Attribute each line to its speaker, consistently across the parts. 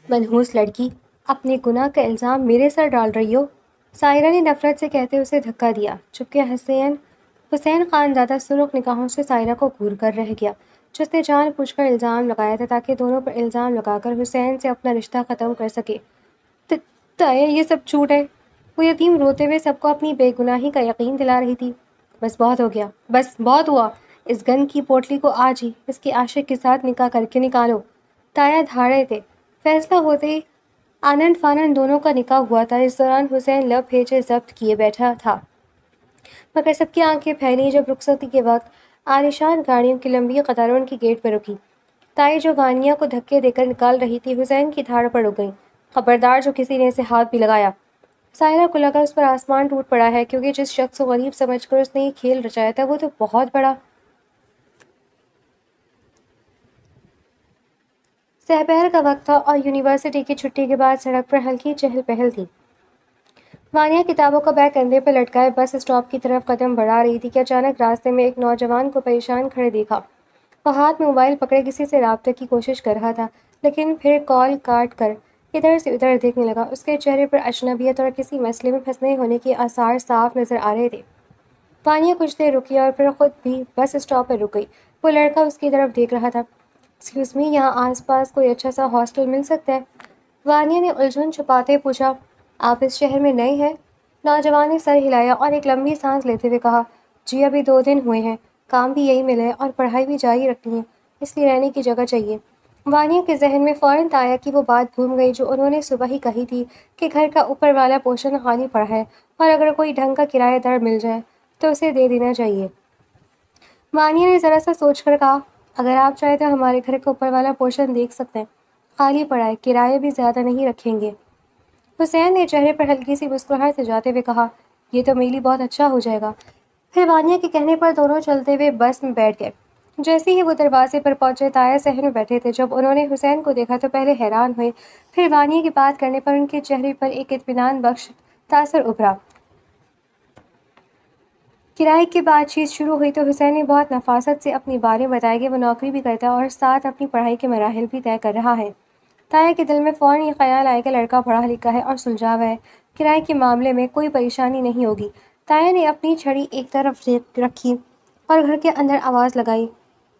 Speaker 1: منحوس لڑکی، اپنے گناہ کا الزام میرے سر ڈال رہی ہو؟ سائرہ نے نفرت سے کہتے اسے دھکا دیا، چونکہ حسین خان زیادہ سرخ نگاہوں سے سائرہ کو گھور کر رہ گیا، جس نے جان بوجھ کر الزام لگایا تھا تاکہ دونوں پر الزام لگا کر حسین سے اپنا رشتہ ختم کر سکے۔ تایا، یہ سب جھوٹ ہے۔ وہ یتیم روتے ہوئے سب کو اپنی بے گناہی کا یقین دلا رہی تھی۔ بس بہت ہو گیا، بس بہت ہوا۔ اس گند کی پوٹلی کو آج ہی اس کے عاشق کے ساتھ نکاح کر کے نکالو۔ تایا دھاڑے تھے۔ فیصلہ ہوتے ہی آنند فانند دونوں کا نکاح ہوا تھا۔ اس دوران حسین لب بھیجے ضبط کیے بیٹھا تھا، مگر سب کی آنکھیں پھیلی جب رخصتی کے وقت عالیشان گاڑیوں کی لمبی قطار ان کی گیٹ پر رکی۔ تائی جو وانیہ کو دھکے دے کر نکال رہی تھی، حسین کی دھاڑ پر رک گئی۔ خبردار جو کسی نے اسے ہاتھ بھی لگایا۔ سائرہ کو لگا اس پر آسمان ٹوٹ پڑا ہے، کیونکہ جس شخص کو غریب سمجھ کر اس نے یہ کھیل رچایا تھا وہ تو بہت بڑا۔ سحبیر کا وقت تھا اور یونیورسٹی کی چھٹی کے بعد سڑک پر ہلکی چہل پہل تھی۔ وانیہ کتابوں کا بیگ کندھے پر لٹکائے بس اسٹاپ کی طرف قدم بڑھا رہی تھی کہ اچانک راستے میں ایک نوجوان کو پریشان کھڑے دیکھا۔ وہ ہاتھ میں موبائل پکڑے کسی سے رابطے کی کوشش کر رہا تھا، لیکن پھر کال کاٹ کر ادھر سے ادھر دیکھنے لگا۔ اس کے چہرے پر اجنبیت اور کسی مسئلے میں پھنسے ہونے کے آثار صاف نظر آ رہے تھے۔ وانیہ کچھ دیر رکی اور پھر خود بھی بس اسٹاپ پر رک گئی۔ وہ لڑکا اس کی طرف دیکھ رہا تھا۔ ایکسکیوز می، یہاں آس پاس کوئی اچھا سا ہاسٹل مل سکتا ہے؟ وانیہ نے الجھن چھپاتے پوچھا۔ آپ اس شہر میں نئے ہیں؟ نوجوان نے سر ہلایا اور ایک لمبی سانس لیتے ہوئے کہا، جی ابھی 2 دن ہوئے ہیں، کام بھی یہی ملا ہے اور پڑھائی بھی جاری رکھنی ہے، اس لیے رہنے کی جگہ چاہیے۔ وانیہ کے ذہن میں فوراً تایا کی وہ بات گھوم گئی جو انہوں نے صبح ہی کہی تھی کہ گھر کا اوپر والا پورشن خالی پڑا ہے اور اگر کوئی ڈھنگ کا کرایہ دار مل جائے تو اسے دے دینا چاہیے۔ وانیہ نے ذرا سا سوچ کر کہا، اگر آپ چاہیں تو ہمارے گھر کا اوپر والا پورشن دیکھ سکتے ہیں، خالی پڑا ہے، کرایہ بھی زیادہ نہیں رکھیں گے۔ حسین نے چہرے پر ہلکی سی مسکراہٹ سجاتے ہوئے کہا، یہ تو میرے لیے بہت اچھا ہو جائے گا۔ پھر وانیہ کے کہنے پر دونوں چلتے ہوئے بس میں بیٹھ گئے۔ جیسے ہی وہ دروازے پر پہنچے، تایا صحن میں بیٹھے تھے۔ جب انہوں نے حسین کو دیکھا تو پہلے حیران ہوئے، پھر وانیہ کی بات کرنے پر ان کے چہرے پر ایک اطمینان بخش تاثر ابھرا۔ کرائے کی بات چیت شروع ہوئی تو حسین نے بہت نفاست سے اپنی باریں بتائی کہ وہ نوکری بھی کرتا ہے اور ساتھ اپنی پڑھائی کے مراحل بھی طے کر رہا ہے۔ تایا کے دل میں فوراً یہ خیال آیا کہ لڑکا پڑھا لکھا ہے اور سلجھا ہوا ہے، کرائے کے معاملے میں کوئی پریشانی نہیں ہوگی۔ تایا نے اپنی چھڑی ایک طرف رکھی اور گھر کے اندر آواز لگائی،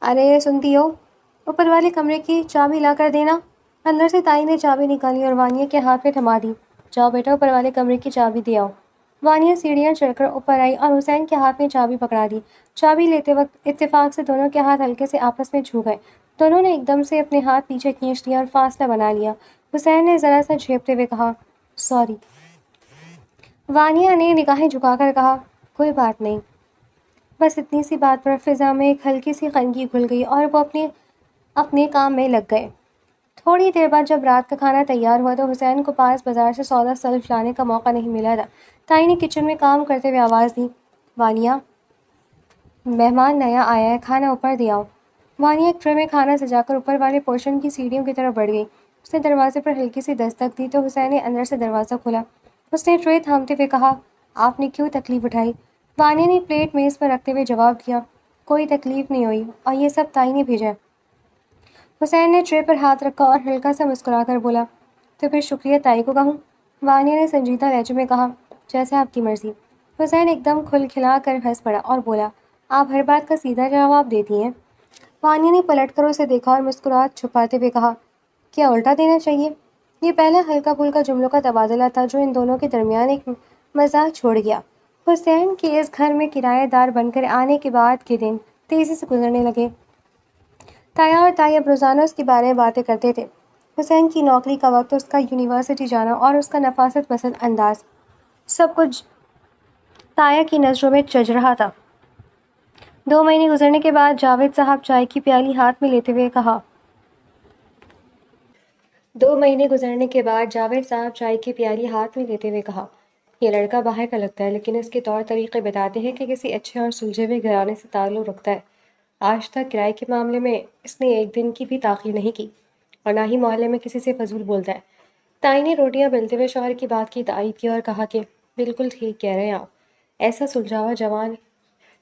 Speaker 1: ارے سنتی ہو؟ اوپر والے کمرے کی چابی لا کر دینا۔ اندر سے تائی نے چابی نکالی اور وانیہ کے ہاتھ میں تھما دی۔ جاؤ بیٹا، اوپر والے کمرے کی چابی دے آؤ۔ وانیہ سیڑھیاں چڑھ کر اوپر آئی اور حسین کے ہاتھ میں چابی پکڑا دی۔ چابی لیتے وقت اتفاق سے دونوں کے ہاتھ ہلکے سے آپس میں چھو گئے۔ دونوں نے ایک دم سے اپنے ہاتھ پیچھے کھینچ لیے اور فاصلہ بنا لیا۔ حسین نے ذرا سا جھیپتے ہوئے کہا، سوری۔ وانیہ نے نگاہیں جھکا کر کہا، کوئی بات نہیں۔ بس اتنی سی بات پر فضا میں ایک ہلکی سی خنگی گھل گئی اور وہ اپنے کام میں لگ گئے۔ تھوڑی دیر بعد جب رات کا کھانا تیار ہوا تو حسین کو پاس بازار سے سودا سلف لانے کا موقع نہیں ملا تھا۔ تائی نے کچن میں کام کرتے ہوئے آواز دی، وانیہ، مہمان نیا آیا ہے، کھانا اوپر دے آؤ۔ وانیہ ایک ٹرے میں کھانا سجا کر اوپر والے پورشن کی سیڑھیوں کی طرف بڑھ گئی۔ اس نے دروازے پر ہلکی سی دستک دی تو حسین نے اندر سے دروازہ کھولا۔ اس نے ٹرے تھامتے ہوئے کہا، آپ نے کیوں تکلیف اٹھائی؟ وانیہ نے پلیٹ میز پر رکھتے ہوئے جواب دیا، کوئی تکلیف نہیں ہوئی اور یہ سب تائی نے بھیجا ہے۔ حسین نے ٹرے پر ہاتھ رکھا اور ہلکا سا مسکرا کر بولا، تو پھر شکریہ تائی کو کہوں؟ وانیہ نے سنجیدہ لہجے میں کہا، جیسے آپ کی مرضی۔ حسین ایک دم کھل کھلا کر ہنس پڑا اور بولا، آپ ہر بات کا سیدھا جواب دیتی ہیں۔ وانیہ نے پلٹ کر اسے دیکھا اور مسکراہٹ چھپاتے ہوئے کہا، کیا الٹا دینا چاہیے؟ یہ پہلا ہلکا پھلکا جملوں کا تبادلہ تھا جو ان دونوں کے درمیان ایک مزاح چھوڑ گیا۔ حسین کے اس گھر میں کرایہ دار بن کر آنے کے بعد کے دن تیزی سے گزرنے لگے۔ تایا اور تائی اب روزانہ اس کے بارے میں باتیں کرتے تھے، حسین کی نوکری کا وقت، اس کا یونیورسٹی جانا اور اس کا نفاست پسند انداز، سب کچھ تایا کی نظروں میں چج رہا تھا۔ 2 مہینے گزرنے کے بعد جاوید صاحب چائے کی پیالی ہاتھ میں لیتے ہوئے کہا، 2 مہینے گزرنے کے بعد جاوید صاحب چائے کی پیالی ہاتھ میں لیتے ہوئے کہا، یہ لڑکا باہر کا لگتا ہے لیکن اس کے طور طریقے بتاتے ہیں کہ کسی اچھے اور سلجھے ہوئے گھرانے سے تعلق رکھتا ہے۔ آج تک کرائے کے معاملے میں اس نے ایک دن کی بھی تاخیر نہیں کی اور نہ ہی محلے میں کسی سے فضول بولتا ہے۔ تائی نے روٹیاں بیلتے ہوئے شوہر کی بات کی تائید کی اور کہا کہ بالکل ٹھیک کہہ رہے ہیں آپ، ایسا سلجھا ہوا جوان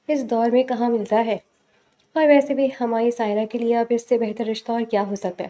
Speaker 1: اس دور میں کہاں ملتا ہے، اور ویسے بھی ہماری سائرہ کے لیے اب اس سے بہتر رشتہ اور کیا ہو سکتا ہے۔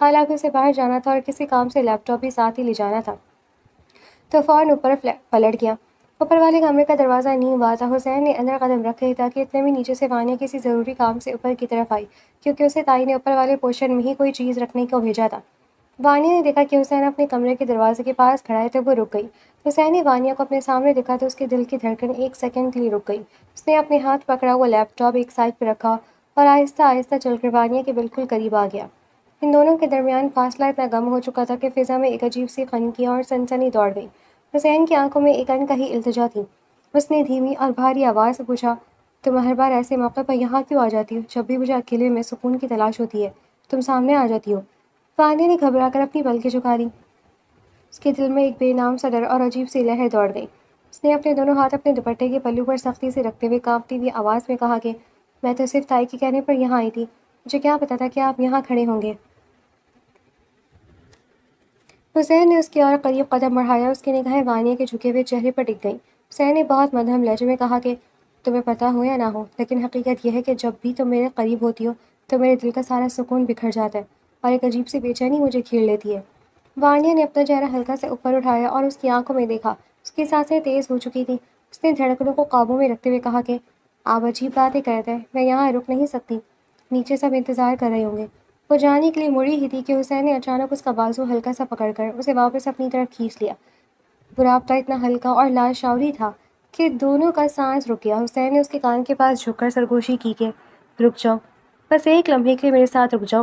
Speaker 1: حالانکہ اسے باہر جانا تھا اور کسی کام سے لیپ ٹاپ بھی ساتھ ہی لے جانا تھا، تو فوراً اوپر پلٹ گیا۔ اوپر والے کمرے کا دروازہ نہیں ہوا تھا۔ حسین نے اندر قدم رکھے تاکہ اتنے میں نیچے سے وانیہ کسی ضروری کام سے اوپر کی طرف آئی، کیونکہ اسے تائی نے اوپر والے پورشن میں ہی کوئی چیز رکھنے کو بھیجا تھا۔ وانیہ نے دیکھا کہ حسین اپنے کمرے کے دروازے کے پاس کھڑا ہے تو وہ رک گئی۔ حسین نے وانیہ کو اپنے سامنے دیکھا تو اس کے دل کی دھڑکن ایک سیکنڈ کے لیے رک گئی۔ اس نے اپنے ہاتھ پکڑا ہوا لیپ ٹاپ ایک سائڈ پہ رکھا اور آہستہ آہستہ چل کر وانیہ کے بالکل قریب آ گیا۔ ان دونوں کے درمیان فاصلہ اتنا کم ہو چکا تھا کہ فضا میں ایک عجیب سی خنکی اور سنسنی دوڑ گئی۔ حسین کی آنکھوں میں ایک انکہی التجا تھی۔ اس نے دھیمی اور بھاری آواز سے پوچھا، تم ہر بار ایسے موقع پر یہاں کیوں آ جاتی ہو؟ جب بھی مجھے اکیلے میں سکون کی تلاش ہوتی ہے تم سامنے آ جاتی ہو۔ وانیہ نے گھبرا کر اپنی پلکیں جھکا لیں۔ اس کے دل میں ایک بے نام سا ڈر اور عجیب سی لہر دوڑ گئی۔ اس نے اپنے دونوں ہاتھ اپنے دوپٹے کے پلو پر سختی سے رکھتے ہوئے کانپتی ہوئی آواز میں کہا کہ میں تو صرف تائی کے کہنے پر یہاں آئی تھی، مجھے کیا پتا تھا کہ آپ یہاں کھڑے ہوں گے۔ حسین نے اس کی اور قریب قدم بڑھایا۔ اس کی نگاہیں وانیہ کے جھکے ہوئے چہرے پر ٹک گئیں۔ حسین نے بہت مدھم لہجے میں کہا کہ تمہیں پتہ ہو یا نہ ہو، لیکن حقیقت یہ ہے کہ جب بھی تم میرے قریب ہوتی ہو تو میرے دل کا سارا سکون بکھر جاتا ہے اور ایک عجیب سی بے چینی مجھے گھیر لیتی ہے۔ وانیہ نے اپنا چہرہ ہلکا سے اوپر اٹھایا اور اس کی آنکھوں میں دیکھا۔ اس کی سانسیں تیز ہو چکی تھیں۔ اس نے دھڑکنوں کو قابو میں رکھتے ہوئے کہا کہ آپ عجیب باتیں کرتے ہیں، میں یہاں رک نہیں سکتی، نیچے سب انتظار کر رہے ہوں گے۔ وہ جانے کے لیے مڑی ہی تھی کہ حسین نے اچانک اس کا بازو ہلکا سا پکڑ کر اسے واپس اپنی طرف کھینچ لیا۔ وہ رابطہ اتنا ہلکا اور لاشعوری تھا کہ دونوں کا سانس رک گیا۔ حسین نے اس کے کان کے پاس جھک کر سرگوشی کی کہ رک جاؤ، بس ایک لمحے کے لیے میرے ساتھ رک جاؤ۔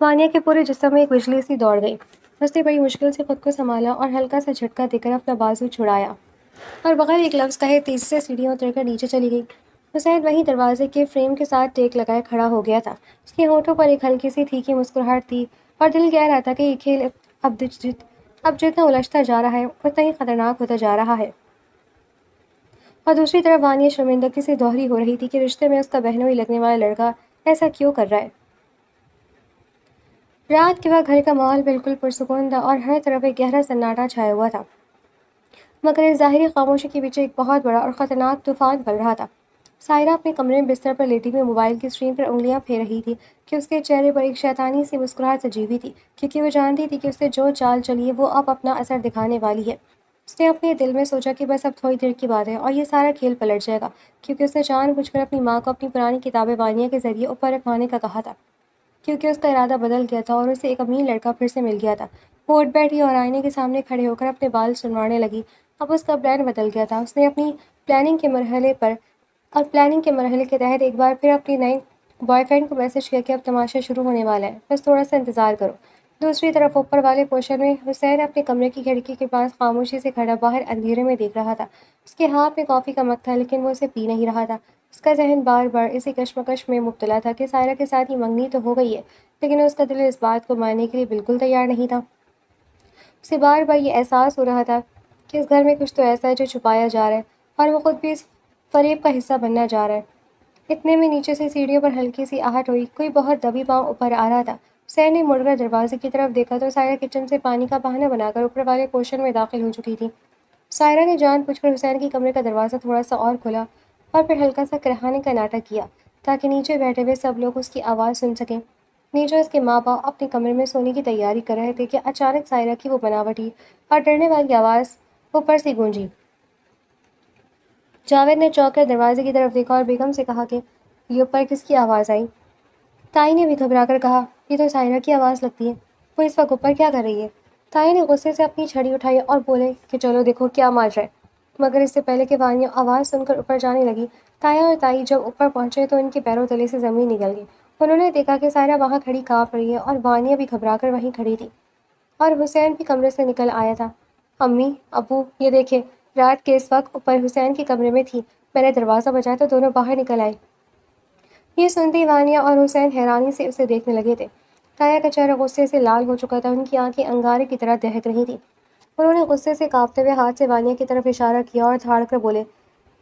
Speaker 1: وانیہ کے پورے جسم میں ایک بجلی سی دوڑ گئی۔ اس نے بڑی مشکل سے خود کو سنبھالا اور ہلکا سا جھٹکا دے کر اپنا بازو چھڑایا اور بغیر ایک لفظ کہے تیزی سے سیڑھیاں اتر کر نیچے چلی گئی۔ حسین وہیں دروازے کے فریم کے ساتھ ٹیک لگائے کھڑا ہو گیا تھا۔ اس کے ہونٹوں پر ایک ہلکی سی تیکھی مسکراہٹ تھی اور دل کہہ رہا تھا کہ یہ کھیل اب جتنا الجھتا جا رہا ہے اتنا ہی خطرناک ہوتا جا رہا ہے۔ اور دوسری طرف وانیہ شرمندگی سے دوہری ہو رہی تھی کہ رشتے میں اس کا بہنوئی لگنے والا لڑکا ایسا کیوں کر رہا ہے۔ رات کے وقت گھر کا ماحول بالکل پرسکون تھا اور ہر طرف ایک گہرا سناٹا چھایا ہوا تھا، مگر اس ظاہری خاموشی کے پیچھے ایک بہت بڑا اور خطرناک طوفان پل رہا تھا۔ سائرہ اپنے کمرے میں بستر پر لیٹی ہوئی موبائل کی اسکرین پر انگلیاں پھیر رہی تھی کہ اس کے چہرے پر ایک شیطانی سی مسکراہٹ سجی ہوئی تھی، کیونکہ وہ جانتی تھی کہ اس سے جو چال چلی ہے وہ اب اپنا اثر دکھانے والی ہے۔ اس نے اپنے دل میں سوچا کہ بس اب تھوڑی دیر کی بات ہے اور یہ سارا کھیل پلٹ جائے گا، کیونکہ اس نے جان بوجھ کر اپنی ماں کو اپنی پرانی کتابیں وانیہ کے ذریعے اوپر رکھوانے کا کہا تھا، کیونکہ اس کا ارادہ بدل گیا تھا اور اسے ایک امیر لڑکا پھر سے مل گیا تھا۔ وہ اٹھ بیٹھی اور آئینے کے سامنے کھڑے ہو کر اپنے بال سنوانے لگی۔ اب اس کا پلان بدل گیا تھا۔ اس نے اپنی پلاننگ کے مرحلے کے تحت ایک بار پھر اپنے نئے بوائے فرینڈ کو میسج کیا کہ اب تماشا شروع ہونے والا ہے، بس تھوڑا سا انتظار کرو۔ دوسری طرف اوپر والے پورشن میں حسین اپنے کمرے کی کھڑکی کے پاس خاموشی سے کھڑا باہر اندھیرے میں دیکھ رہا تھا۔ اس کے ہاتھ میں کافی کا مگ تھا لیکن وہ اسے پی نہیں رہا تھا۔ اس کا ذہن بار بار اسی کشمکش میں مبتلا تھا کہ سائرہ کے ساتھ ہی منگنی تو ہو گئی ہے، لیکن اس کا دل اس بات کو ماننے کے لیے بالکل تیار نہیں تھا۔ اسے بار بار یہ احساس ہو رہا تھا کہ اس گھر میں کچھ تو ایسا ہے جو چھپایا جا رہا ہے اور وہ خود بھی اس فریب کا حصہ بننا جا رہا ہے۔ اتنے میں نیچے سے سیڑھیوں پر ہلکی سی آہٹ ہوئی، کوئی بہت دبی پاؤں اوپر آ رہا تھا۔ حسین نے مڑ کر دروازے کی طرف دیکھا تو سائرہ کچن سے پانی کا بہانا بنا کر اوپر والے پورشن میں داخل ہو چکی تھی۔ سائرہ نے جان بوجھ کر حسین کے کمرے کا دروازہ تھوڑا سا اور کھولا اور پھر ہلکا سا کرہانے کا ناٹک کیا تاکہ نیچے بیٹھے ہوئے سب لوگ اس کی آواز سن سکیں۔ نیچے اس کے ماں باپ اپنے کمرے میں سونے کی تیاری کر رہے تھے کہ اچانک سائرہ کی وہ بناوٹی اور ڈرنے والی آواز اوپر سے گونجی۔ جاوید نے چونک کر دروازے کی طرف دیکھا اور بیگم سے کہا کہ یہ اوپر کس کی آواز آئی؟ تائی نے بھی گھبرا کر کہا یہ تو سائرہ کی آواز لگتی ہے، وہ اس وقت اوپر کیا کر رہی ہے؟ تائی نے غصے سے اپنی چھڑی اٹھائی اور بولے کہ چلو دیکھو کیا ماجرا ہے۔ مگر اس سے پہلے کہ وانیہ آواز سن کر اوپر جانے لگی، تایا اور تائی جب اوپر پہنچے تو ان کے پیروں تلے سے زمین نکل گئی۔ انہوں نے دیکھا کہ سائرہ وہاں کھڑی کانپ رہی ہے اور وانیہ بھی گھبرا کر وہیں کھڑی تھی اور حسین بھی کمرے سے نکل آیا تھا۔ امی، ابو، یہ دیکھیں، رات کے اس وقت اوپر حسین کے کمرے میں تھی، میں نے دروازہ بجایا تو دونوں باہر نکل آئے۔ یہ سنتے ہی وانیہ اور حسین حیرانی سے اسے دیکھنے لگے تھے۔ تایا کا چہرہ غصے سے لال ہو چکا تھا، ان کی آنکھیں انگارے کی طرح دہک رہی تھیں۔ انہوں نے غصے سے کانپتے ہوئے ہاتھ سے وانیہ کی طرف اشارہ کیا اور دھاڑ کر بولے،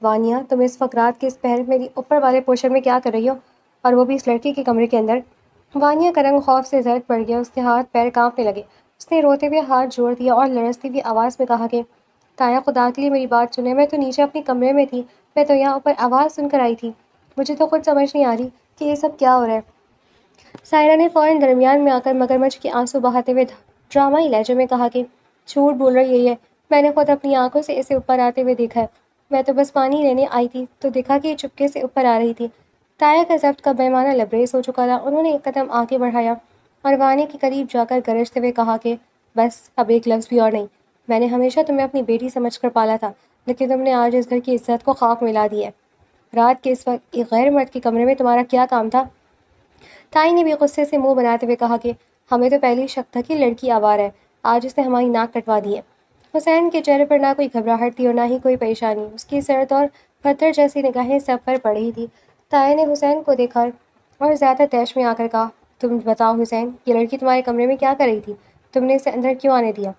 Speaker 1: وانیہ، تم اس وقت رات کے اس پہر میری اوپر والے پورشن میں کیا کر رہی ہو، اور وہ بھی اس لڑکی کے کمرے کے اندر؟ وانیہ کا رنگ خوف سے زرد پڑ گیا، اس کے ہاتھ پیر کانپنے لگے۔ اس نے روتے ہوئے ہاتھ جوڑ دیا اور لرزتی ہوئی آواز میں کہا کہ تایا، خدا کے لیے میری بات سنیں، میں تو نیچے اپنے کمرے میں تھی، میں تو یہاں اوپر آواز سن کر آئی تھی، مجھے تو خود سمجھ نہیں آ رہی کہ یہ سب کیا ہو رہا ہے۔ سائرہ نے فوراً درمیان میں آ کر مگرمچھ کے آنسو بہاتے ہوئے ڈرامائی لہجے میں کہا کہ جھوٹ بول رہی ہے، میں نے خود اپنی آنکھوں سے اسے اوپر آتے ہوئے دیکھا ہے، میں تو بس پانی لینے آئی تھی تو دیکھا کہ یہ چپکے سے اوپر آ رہی تھی۔ تایا کا ضبط کا پیمانہ لبریز ہو چکا تھا۔ انہوں نے ایک قدم آگے بڑھایا اور وانی کے قریب جا کر گرجتے ہوئے کہا کہ بس اب ایک لفظ بھی اور نہیں، میں نے ہمیشہ تمہیں اپنی بیٹی سمجھ کر پالا تھا، لیکن تم نے آج اس گھر کی عزت کو خاک ملا دی ہے۔ رات کے اس وقت ایک غیر مرد کے کمرے میں تمہارا کیا کام تھا؟ تائی نے بھی غصے سے منہ بناتے ہوئے کہا کہ ہمیں تو پہلے ہی شک تھا کہ لڑکی آوارہ ہے، آج اس نے ہماری ناک کٹوا دی ہے۔ حسین کے چہرے پر نہ کوئی گھبراہٹ تھی اور نہ ہی کوئی پریشانی، اس کی سرد اور پتھر جیسی نگاہیں سب پر پڑ رہی تھی۔ تائی نے حسین کو دیکھا اور زیادہ طیش میں آ کر کہا، تم بتاؤ حسین، یہ لڑکی تمہارے کمرے میں کیا کر رہی تھی؟ تم نے اسے اندر کیوں آنے دیا؟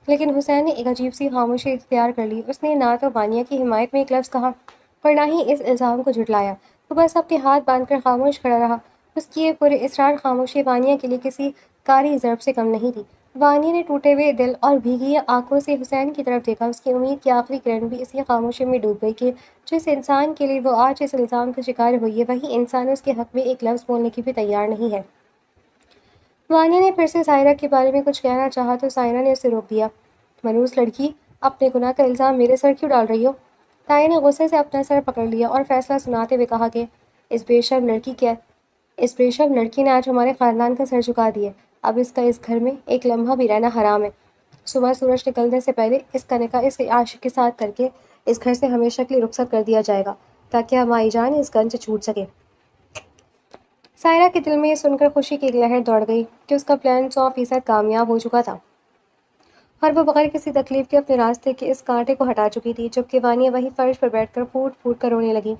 Speaker 1: لیکن حسین نے ایک عجیب سی خاموشی اختیار کر لی۔ اس نے نہ تو بانیہ کی حمایت میں ایک لفظ کہا اور نہ ہی اس الزام کو جھٹلایا، وہ بس اپنے ہاتھ باندھ کر خاموش کھڑا رہا۔ اس کی یہ پورے اسرار خاموشی وانیہ کے لیے کسی کاری ضرب سے کم نہیں تھی۔ وانیہ نے ٹوٹے ہوئے دل اور بھیگی آنکھوں سے حسین کی طرف دیکھا۔ اس کی امید کی آخری کرن بھی اسی خاموشی میں ڈوب گئی کہ جس انسان کے لیے وہ آج اس الزام کا شکار ہوئی ہے، وہی انسان اس کے حق میں ایک لفظ بولنے کی بھی تیار نہیں ہے۔ وانیہ نے پھر سے سائرہ کے بارے میں کچھ کہنا چاہا تو سائرہ نے اسے روک دیا۔ منحوس لڑکی، اپنے گناہ کا الزام میرے سر کیوں ڈال رہی ہو؟ تائی نے غصے سے اپنا سر پکڑ لیا اور فیصلہ سناتے ہوئے کہا کہ اس بے شرم لڑکی نے آج ہمارے خاندان کا سر جھکا دیا ہے۔ اب اس کا اس گھر میں ایک لمحہ بھی رہنا حرام ہے۔ صبح سورج نکلنے سے پہلے اس کا نکاح اس عاشق کے ساتھ کر کے اس گھر سے ہمیشہ کے لیے رخصت کر دیا جائے گا تاکہ ہماری جان اس گن سے چھوٹ سکے۔ سائرہ کے دل میں یہ سن کر خوشی کی ایک لہر دوڑ گئی کہ اس کا پلان 100% کامیاب ہو چکا تھا اور وہ بغیر کسی تکلیف کے اپنے راستے کے اس کانٹے کو ہٹا چکی تھی، جبکہ وانیہ وہیں فرش پر بیٹھ کر پھوٹ پھوٹ کر رونے لگی۔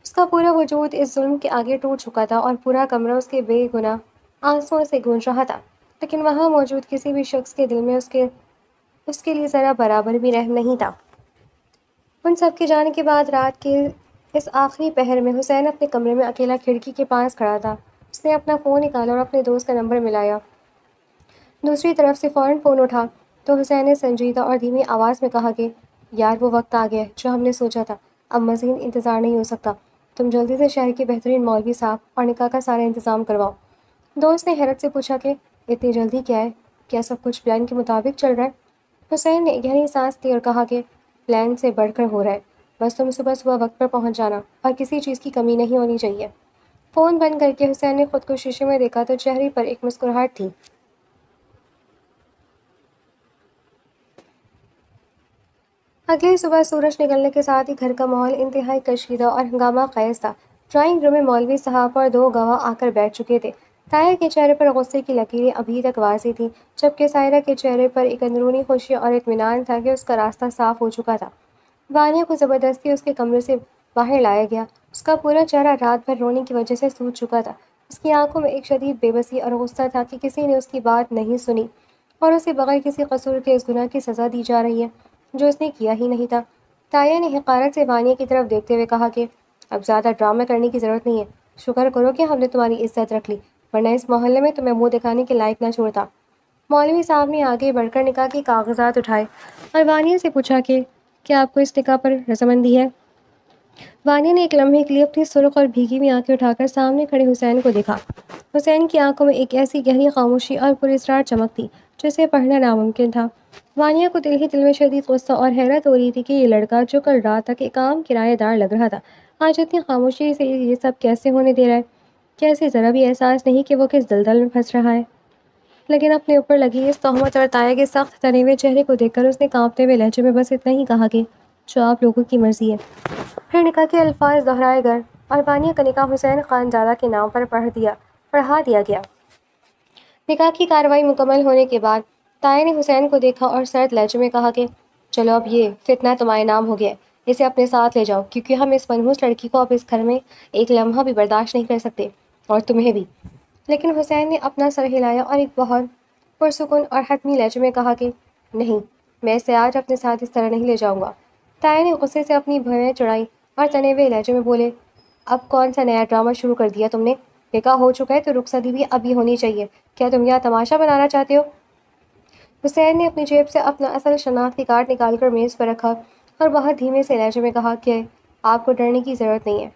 Speaker 1: اس کا پورا وجود اس ظلم کے آگے ٹوٹ چکا تھا اور پورا کمرہ اس کے بے گناہ آنسوؤں سے گونج رہا تھا، لیکن وہاں موجود کسی بھی شخص کے دل میں اس کے لیے ذرا برابر بھی رحم نہیں تھا۔ ان سب کے جانے کے بعد رات کے اس آخری پہر میں حسین اپنے کمرے میں اکیلا کھڑکی کے پاس کھڑا تھا۔ اس نے اپنا فون نکالا اور اپنے دوست کا نمبر ملایا۔ دوسری طرف سے فوراً فون اٹھا تو حسین نے سنجیدہ اور دھیمی آواز میں کہا کہ یار وہ وقت آ گیا ہے جو ہم نے سوچا تھا، اب مزید انتظار نہیں ہو سکتا، تم جلدی سے شہر کے بہترین مولوی صاحب اور نکاح کا سارا انتظام کرواؤ۔ دوست نے حیرت سے پوچھا کہ اتنی جلدی کیا ہے؟ کیا سب کچھ پلان کے مطابق چل رہا ہے؟ حسین نے گہری سانس لی اور کہا کہ پلان سے بڑھ کر ہو رہا ہے، بس تم صبح صبح وقت پر پہنچ جانا اور کسی چیز کی کمی نہیں ہونی چاہیے۔ فون بند کر کے حسین نے خود کو شیشے میں دیکھا تو چہرے پر ایک مسکراہٹ تھی۔ اگلی صبح سورج نکلنے کے ساتھ ہی گھر کا ماحول انتہائی کشیدہ اور ہنگامہ خیز تھا۔ ڈرائنگ روم میں مولوی صاحب اور 2 گواہ آ کر بیٹھ چکے تھے۔ طاہر کے چہرے پر غصے کی لکیریں ابھی تک واضح تھیں، جبکہ سائرہ کے چہرے پر ایک اندرونی خوشی اور اطمینان تھا کہ اس کا راستہ صاف ہو چکا تھا۔ وانیہ کو زبردستی اس کے کمرے سے باہر لایا گیا۔ اس کا پورا چہرہ رات بھر رونے کی وجہ سے سوج چکا تھا۔ اس کی آنکھوں میں ایک شدید بے بسی اور غصہ تھا کہ کسی نے اس کی بات نہیں سنی اور اسے بغیر کسی قصور کے اس گناہ کی سزا دی جا رہی ہے جو اس نے کیا ہی نہیں تھا۔ تایا نے حقارت سے وانیہ کی طرف دیکھتے ہوئے کہا کہ اب زیادہ ڈرامہ کرنے کی ضرورت نہیں ہے، شکر کرو کہ ہم نے تمہاری عزت رکھ لی، ورنہ اس محلے میں تمہیں منہ دکھانے کے لائق نہ چھوڑتا۔ مولوی صاحب نے آگے بڑھ کر نکاح کے کاغذات اٹھائے اور وانیہ سے پوچھا کہ کیا آپ کو اس نکاح پر رضامندی ہے؟ وانیہ نے ایک لمحے کے لیے اپنی سرخ اور بھیگی ہوئی آنکھیں اٹھا کر سامنے کھڑے حسین کو دیکھا۔ حسین کی آنکھوں میں ایک ایسی گہری خاموشی اور پراسرار چمک تھی جسے پڑھنا ناممکن تھا۔ وانیہ کو دل ہی دل میں شدید غصہ اور حیرت ہو رہی تھی کہ یہ لڑکا جو کل رات تک ایک عام کرایہ دار لگ رہا تھا، آج اتنی خاموشی سے یہ سب کیسے ہونے دے رہا ہے؟ کیا اسے ذرا بھی احساس نہیں کہ وہ کس دلدل میں پھنس رہا ہے؟ لیکن اپنے اوپر لگی اس تہمت اور طایا کے سخت تنے ہوئے چہرے کو دیکھ کر اس نے کانپتے ہوئے لہجے میں بس اتنا ہی کہا کہ جو آپ لوگوں کی مرضی ہے۔ پھر نکاح کے الفاظ دہرائے گئے اور وانیہ کا نکاح حسین خانزادہ کے نام پر پڑھا دیا گیا۔ نکاح کی کارروائی مکمل ہونے کے بعد طاہر نے حسین کو دیکھا اور سرد لہجے میں کہا کہ چلو اب یہ فتنہ تمہارے نام ہو گیا ہے، اسے اپنے ساتھ لے جاؤ کیونکہ ہم اس منحوس لڑکی کو اب اس گھر میں ایک لمحہ بھی برداشت نہیں کر سکتے، اور تمہیں بھی۔ لیکن حسین نے اپنا سر ہلایا اور ایک بہت پرسکون اور حتمی لہجے میں کہا کہ نہیں، میں اسے آج اپنے ساتھ اس طرح نہیں لے جاؤں گا۔ طاہر نے غصے سے اپنی بھویں چڑھائی اور تنے ہوئے لہجے میں بولے، اب کون سا نیا ڈرامہ شروع کر دیا تم نے؟ نکاح ہو چکا ہے تو رخصتی بھی ابھی ہونی چاہیے، کیا تم یہاں تماشا بنانا چاہتے ہو؟ حسین نے اپنی جیب سے اپنا اصل شناختی کارڈ نکال کر میز پر رکھا اور بہت دھیمے سے لہجے میں کہا کہ آپ کو ڈرنے کی ضرورت نہیں ہے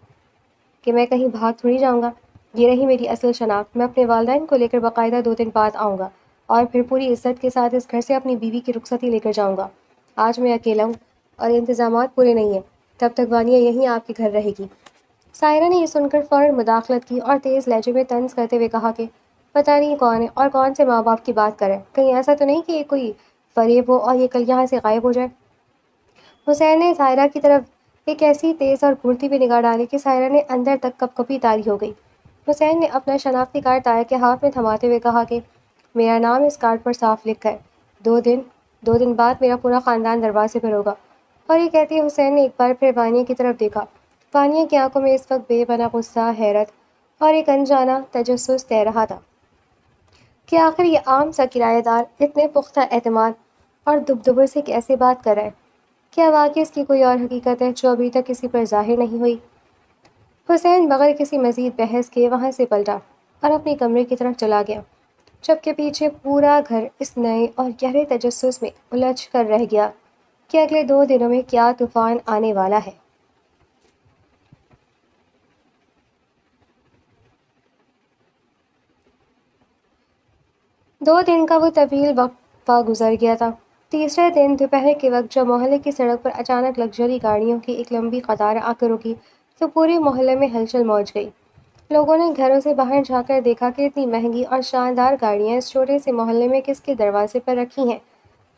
Speaker 1: کہ میں کہیں بھاگ تھوڑی جاؤں گا، یہ رہی میری اصل شناخت. میں اپنے والدین کو لے کر باقاعدہ 2 دن بعد آؤں گا اور پھر پوری عزت کے ساتھ اس گھر سے اپنی بیوی کی رخصتی لے کر جاؤں گا. آج میں اکیلا ہوں اور انتظامات پورے نہیں ہیں. تب تک وانیہ یہیں آپ کے گھر رہے گی. سائرہ نے یہ سن کر فوراً مداخلت کی اور تیز لہجے میں طنز کرتے ہوئے کہا کہ پتہ نہیں کون ہے اور کون سے ماں باپ کی بات کرے. کہیں ایسا تو نہیں کہ یہ کوئی فریب ہو اور یہ کل یہاں سے غائب ہو جائے. حسین نے سائرہ کی طرف ایک ایسی تیز اور گھورتی ہوئی نگاہ ڈالی کہ سائرہ نے اندر تک کپ کپی طاری ہو گئی. حسین نے اپنا شناختی کارڈ طاہر کے ہاتھ میں تھماتے ہوئے کہا کہ میرا نام اس کارڈ پر صاف لکھا ہے. 2 دن بعد میرا پورا خاندان دروازے پر ہوگا. اور یہ کہتے ہی حسین نے ایک بار پھر وانیہ کی طرف دیکھا. وانیہ کی آنکھوں میں اس وقت بے پناہ غصہ، حیرت اور ایک انجانہ تجسس تیر رہا تھا کہ آخر یہ عام سا کرایہ دار اتنے پختہ اعتماد اور دبدبے سے کیسے بات کر رہا ہے. کیا واقعی اس کی کوئی اور حقیقت ہے جو ابھی تک کسی پر ظاہر نہیں ہوئی؟ حسین بغیر کسی مزید بحث کے وہاں سے پلٹا اور اپنے کمرے کی طرف چلا گیا، جبکہ پیچھے پورا گھر اس نئے اور گہرے تجسس میں الجھ کر رہ گیا کہ اگلے 2 دنوں میں کیا طوفان آنے والا ہے. دو دن کا وہ طویل وقفہ گزر گیا تھا. تیسرے دن دوپہر کے وقت جب محلے کی سڑک پر اچانک لگژری گاڑیوں کی ایک لمبی قطار آ کر رکی تو پورے محلے میں ہلچل مچ گئی. لوگوں نے گھروں سے باہر جھانک کر دیکھا کہ اتنی مہنگی اور شاندار گاڑیاں اس چھوٹے سے محلے میں کس کے دروازے پر رکھی ہیں.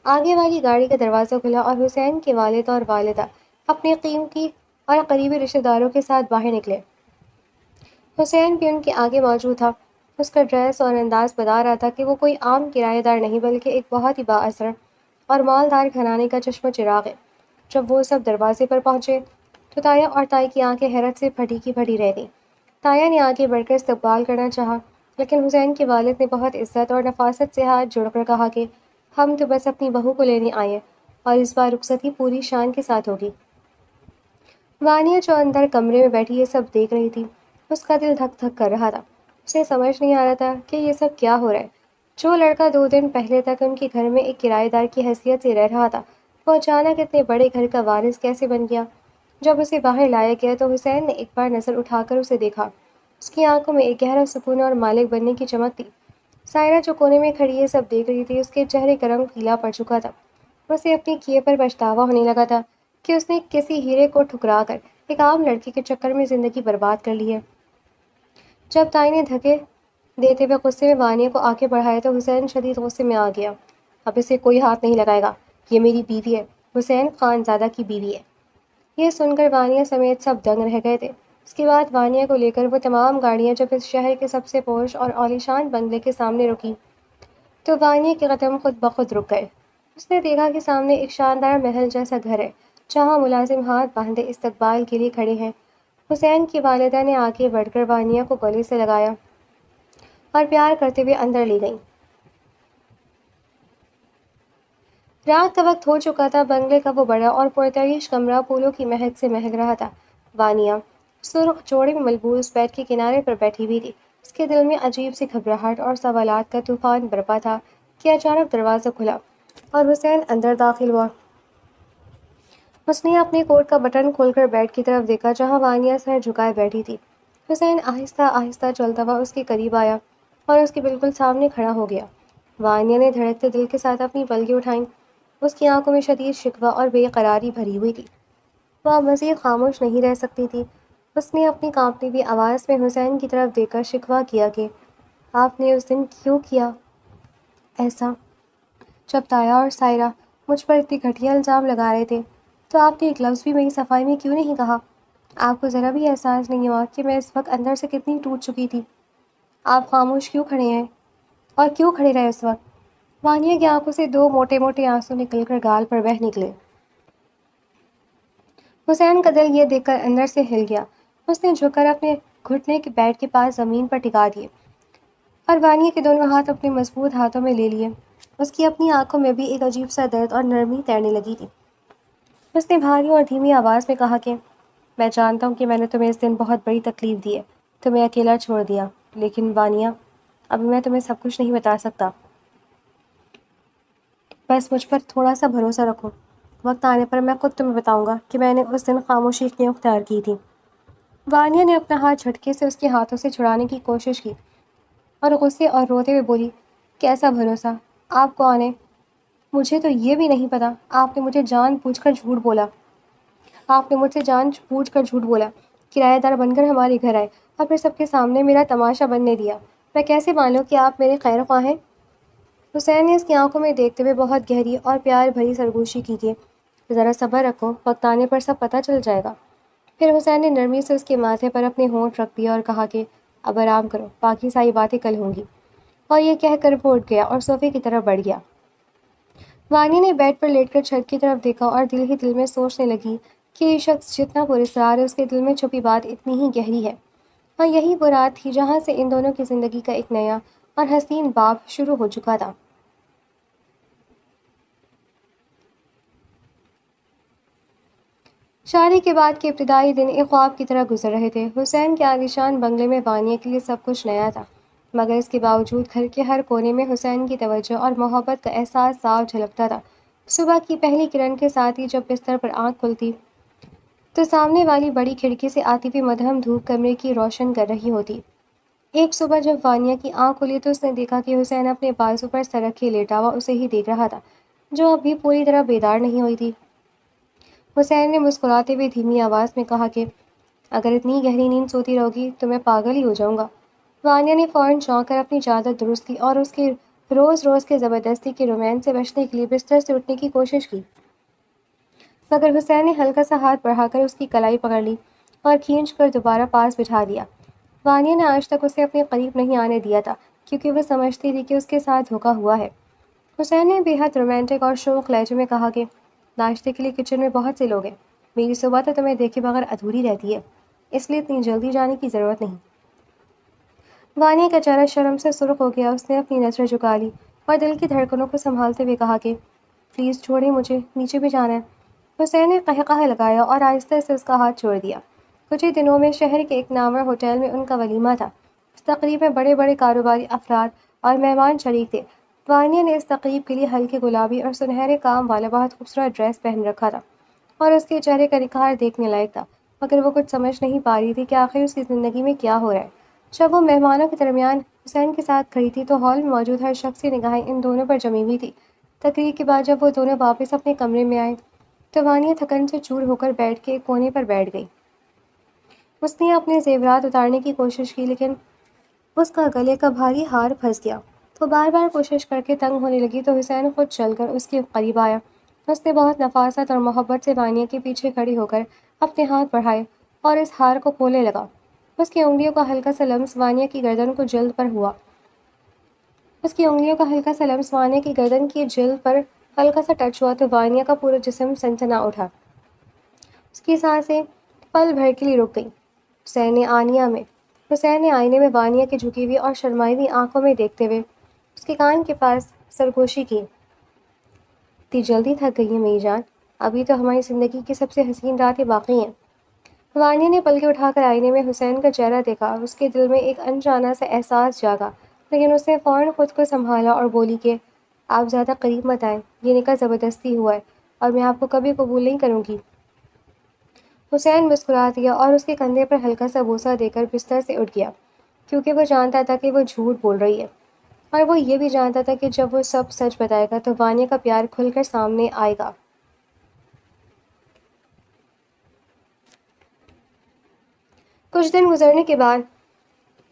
Speaker 1: آگے والی گاڑی کا دروازہ کھلا اور حسین کے والد اور والدہ اپنے قیمتی اور قریبی رشتہ داروں کے ساتھ باہر نکلے. حسین بھی ان کے آگے موجود تھا. اس کا ڈریس اور انداز بتا رہا تھا کہ وہ کوئی عام کرایہ دار نہیں بلکہ ایک بہت ہی بااثر اور مالدار گھرانے کا چشم و چراغ ہے. جب وہ سب دروازے پر پہنچے تو تایا اور تائی کی آنکھیں حیرت سے پھٹی کی پھٹی رہ گئیں. تایا نے آگے بڑھ کر استقبال کرنا چاہا، لیکن حسین کے والد نے بہت عزت اور نفاست سے ہاتھ جوڑ کر کہا کہ ہم تو بس اپنی بہو کو لینے آئے ہیں اور اس بار رخصتی پوری شان کے ساتھ ہوگی. وانیہ جو اندر کمرے میں بیٹھی یہ سب دیکھ رہی تھی، اس کا دل دھک دھک کر رہا تھا. اسے سمجھ نہیں آ رہا تھا کہ یہ سب کیا ہو رہا ہے. جو لڑکا 2 دن پہلے تک ان کے گھر میں ایک کرایہ دار کی حیثیت سے رہ رہا تھا، وہ اچانک اتنے بڑے گھر کا وارث کیسے بن گیا؟ جب اسے باہر لایا گیا تو حسین نے ایک بار نظر اٹھا کر اسے دیکھا. اس کی آنکھوں میں ایک گہرا سکون اور مالک بننے کی چمک تھی. سائرہ جو کونے میں کھڑی یہ سب دیکھ رہی تھی، اس کے چہرے کا رنگ پیلا پڑ چکا تھا. اسے اپنے کیے پر پچھتاوا ہونے لگا تھا کہ اس نے کسی ہیرے کو ٹھکرا کر ایک عام لڑکی کے چکر میں زندگی برباد کر لی ہے. جب تائی نے دھکے دیتے ہوئے غصے میں وانیہ کو آگے بڑھایا تو حسین شدید غصے میں آ گیا. اب اسے کوئی ہاتھ نہیں لگائے گا. یہ میری بیوی ہے، حسین خان زادہ کی بیوی ہے. یہ سن کر وانیہ سمیت سب دنگ رہ گئے تھے. اس کے بعد وانیہ کو لے کر وہ تمام گاڑیاں جب اس شہر کے سب سے پوش اور عالیشان بنگلے کے سامنے رکی تو وانیہ کے قدم خود بخود رک گئے. اس نے دیکھا کہ سامنے ایک شاندار محل جیسا گھر ہے جہاں ملازم ہاتھ باندھے استقبال کے لیے کھڑے ہیں. حسین کی والدہ نے آگے بڑھ کر وانیہ کو گلے سے لگایا اور پیار کرتے ہوئے اندر لے گئیں. رات کا وقت ہو چکا تھا. بنگلے کا وہ بڑا اور پرتعیش کمرہ پھولوں کی مہک سے مہک رہا تھا. وانیہ سرخ جوڑے میں ملبوس بیڈ کے کنارے پر بیٹھی ہوئی تھی. اس کے دل میں عجیب سی گھبراہٹ اور سوالات کا طوفان برپا تھا کہ اچانک دروازہ کھلا اور حسین اندر داخل ہوا. اس نے اپنے کوٹ کا بٹن کھول کر بیڈ کی طرف دیکھا جہاں وانیہ سر جھکائے بیٹھی تھی. حسین آہستہ آہستہ چلتا ہوا اس کے قریب آیا اور اس کے بالکل سامنے کھڑا ہو گیا. وانیہ نے دھڑکتے دل کے ساتھ اپنی پلکیں اٹھائیں. اس کی آنکھوں میں شدید شکوہ اور بے قراری بھری ہوئی تھی. وہ اب مزید خاموش نہیں رہ سکتی تھی. اس نے اپنی کانپتی ہوئی آواز میں حسین کی طرف دیکھ کر شکوہ کیا کہ آپ نے اس دن کیوں کیا ایسا؟ جب تایا اور سائرہ مجھ پر اتنی گھٹیا الزام لگا رہے تھے تو آپ نے ایک لفظ بھی میری صفائی میں کیوں نہیں کہا؟ آپ کو ذرا بھی احساس نہیں ہوا کہ میں اس وقت اندر سے کتنی ٹوٹ چکی تھی؟ آپ خاموش کیوں کھڑے ہیں اور کیوں کھڑے رہے اس وقت؟ وانیہ کی آنکھوں سے 2 موٹے موٹے آنسو نکل کر گال پر بہہ نکلے. حسین کا دل یہ دیکھ کر اندر سے ہل گیا. اس نے جھک کر اپنے گھٹنے کے بیڈ کے پاس زمین پر ٹکا دیے اور وانیہ کے دونوں ہاتھ اپنے مضبوط ہاتھوں میں لے لیے. اس کی اپنی آنکھوں میں بھی ایک عجیب سا درد اور نرمی تیرنے لگی تھی. اس نے بھاری اور دھیمی آواز میں کہا کہ میں جانتا ہوں کہ میں نے تمہیں اس دن بہت بڑی تکلیف دی ہے، تمہیں اکیلا چھوڑ دیا، لیکن وانیہ اب میں تمہیں سب کچھ نہیں بتا سکتا. بس مجھ پر تھوڑا سا بھروسہ رکھو. وقت آنے پر میں خود تمہیں بتاؤں گا کہ میں نے اس دن خاموشی کیوں اختیار کی تھی. وانیہ نے اپنا ہاتھ جھٹکے سے اس کے ہاتھوں سے چھڑانے کی کوشش کی اور غصے اور روتے ہوئے بولی، کیسا بھروسہ؟ آپ کون ہیں؟ مجھے تو یہ بھی نہیں پتا۔ آپ نے مجھے جان بوجھ کر جھوٹ بولا۔ آپ نے مجھ سے جان بوجھ کر جھوٹ بولا، کرایہ دار بن کر ہمارے گھر آئے اور پھر سب کے سامنے میرا تماشا بننے دیا۔ میں کیسے مانوں کہ آپ میرے خیر خواہ ہیں؟ حسین نے اس کی آنکھوں میں دیکھتے ہوئے بہت گہری اور پیار بھری سرگوشی کی کہ ذرا صبر رکھو، وقت آنے پر سب پتہ چل جائے گا۔ پھر حسین نے نرمی سے اس کے ماتھے پر اپنے ہونٹ رکھ دیا اور کہا کہ اب آرام کرو، باقی ساری باتیں کل ہوں گی۔ اور یہ کہہ کر وہ اٹھ گیا اور صوفے کی طرف بڑھ گیا۔ وانی نے بیڈ پر لیٹ کر چھت کی طرف دیکھا اور دل ہی دل میں سوچنے لگی کہ یہ شخص جتنا پراسرار ہے، اس کے دل میں چھپی بات اتنی ہی گہری ہے۔ اور یہی وہ رات تھی جہاں سے ان دونوں کی زندگی کا ایک نیا اور حسین باب شروع ہو چکا تھا۔ شادی کے بعد کے ابتدائی دن ایک خواب کی طرح گزر رہے تھے۔ حسین کے عالیشان بنگلے میں وانیہ کے لیے سب کچھ نیا تھا، مگر اس کے باوجود گھر کے ہر کونے میں حسین کی توجہ اور محبت کا احساس صاف جھلکتا تھا۔ صبح کی پہلی کرن کے ساتھ ہی جب بستر پر آنکھ کھلتی تو سامنے والی بڑی کھڑکی سے آتی ہوئی مدھم دھوپ کمرے کی روشن کر رہی ہوتی۔ ایک صبح جب وانیہ کی آنکھ کھلی تو اس نے دیکھا کہ حسین اپنے بازو پر سر رکھے لیٹا ہوا اسے ہی دیکھ رہا تھا، جو اب بھی پوری طرح بیدار نہیں ہوئی تھی۔ حسین نے مسکراتے ہوئے دھیمی آواز میں کہا کہ اگر اتنی گہری نیند سوتی رہوگی تو میں پاگل ہی ہو جاؤں گا۔ وانیہ نے فوراً چونک کر اپنی چادر درست کی اور اس کے روز روز کے زبردستی کے رومانس سے بچنے کے لیے بستر سے اٹھنے کی کوشش کی، مگر حسین نے ہلکا سا ہاتھ بڑھا کر اس کی کلائی پکڑ لی اور کھینچ کر دوبارہ پاس بٹھا دیا۔ وانیہ نے آج تک اسے اپنے قریب نہیں آنے دیا تھا، کیونکہ وہ سمجھتی تھی کہ اس کے ساتھ دھوکا ہوا ہے۔ حسین نے بے حد رومانٹک اور شوق لہجے میں کہا کہ ناشتے کے لیے کچن میں بہت سے لوگ ہیں، میری صبح تو تمہیں دیکھے بغیر ادھوری رہتی ہے، اس لیے اتنی جلدی جانے کی ضرورت نہیں۔ وانیہ کا چہرہ شرم سے سرخ ہو گیا۔ اس نے اپنی نظریں جھکا لی اور دل کی دھڑکنوں کو سنبھالتے ہوئے کہا کہ پلیز چھوڑیں، مجھے نیچے بھی جانا ہے۔ حسین نے قہقہہ لگایا اور آہستہ سے اس کا ہاتھ چھوڑ دیا۔ کچھ ہی دنوں میں شہر کے ایک نامور ہوٹل میں ان کا ولیمہ تھا۔ اس تقریب میں بڑے بڑے کاروباری افراد اور مہمان شریک تھے۔ وانیہ نے اس تقریب کے لیے ہلکے گلابی اور سنہرے کام والا بہت خوبصورت ڈریس پہن رکھا تھا اور اس کے چہرے کا نکھار دیکھنے لائق تھا، مگر وہ کچھ سمجھ نہیں پا رہی تھی کہ آخر اس کی زندگی میں کیا ہو رہا ہے۔ جب وہ مہمانوں کے درمیان حسین کے ساتھ کھڑی تھی تو ہال میں موجود ہر شخص کی نگاہیں ان دونوں پر جمی ہوئی تھی۔ تقریب کے بعد جب وہ دونوں واپس اپنے کمرے میں آئے تو وانیہ تھکن سے چور ہو کر بیٹھ کے ایک کونے پر بیٹھ گئی۔ اس نے اپنے زیورات اتارنے کی کوشش کی، لیکن اس کا گلے کا بھاری ہار پھنس گیا۔ وہ بار بار کوشش کر کے تنگ ہونے لگی تو حسین خود چل کر اس کے قریب آیا۔ اس نے بہت نفاست اور محبت سے وانیہ کے پیچھے کھڑی ہو کر اپنے ہاتھ بڑھائے اور اس ہار کو کھولنے لگا۔ اس کی انگلیوں کا ہلکا سا لمس وانیہ کی گردن کو جلد پر ہوا۔ اس کی انگلیوں کا ہلکا سا لمس وانیہ کی گردن کی جلد پر ہلکا سا ٹچ ہوا تو وانیہ کا پورا جسم سنسنا اٹھا۔ اس کی سانسیں پل بھر کے لیے رک گئیں۔ حسین نے آئینے میں وانیہ کی جھکی ہوئی اور شرمائی ہوئی آنکھوں میں دیکھتے ہوئے اس کے کان کے پاس سرگوشی کی۔ اتنی جلدی تھک گئی ہے میری جان، ابھی تو ہماری زندگی کی سب سے حسین راتیں باقی ہیں۔ وانیہ نے پلکیں اٹھا کر آئینے میں حسین کا چہرہ دیکھا۔ اس کے دل میں ایک انجانا سا احساس جاگا، لیکن اس نے فوراً خود کو سنبھالا اور بولی کہ آپ زیادہ قریب مت آئیں، یہ نکاح زبردستی ہوا ہے اور میں آپ کو کبھی قبول نہیں کروں گی۔ حسین مسکرا دیا اور اس کے کندھے پر ہلکا سا بوسہ دے کر بستر سے اٹھ گیا، کیونکہ وہ جانتا تھا کہ وہ جھوٹ بول رہی ہے، اور وہ یہ بھی جانتا تھا کہ جب وہ سب سچ بتائے گا تو وانیہ کا پیار کھل کر سامنے آئے گا۔ کچھ دن گزرنے کے بعد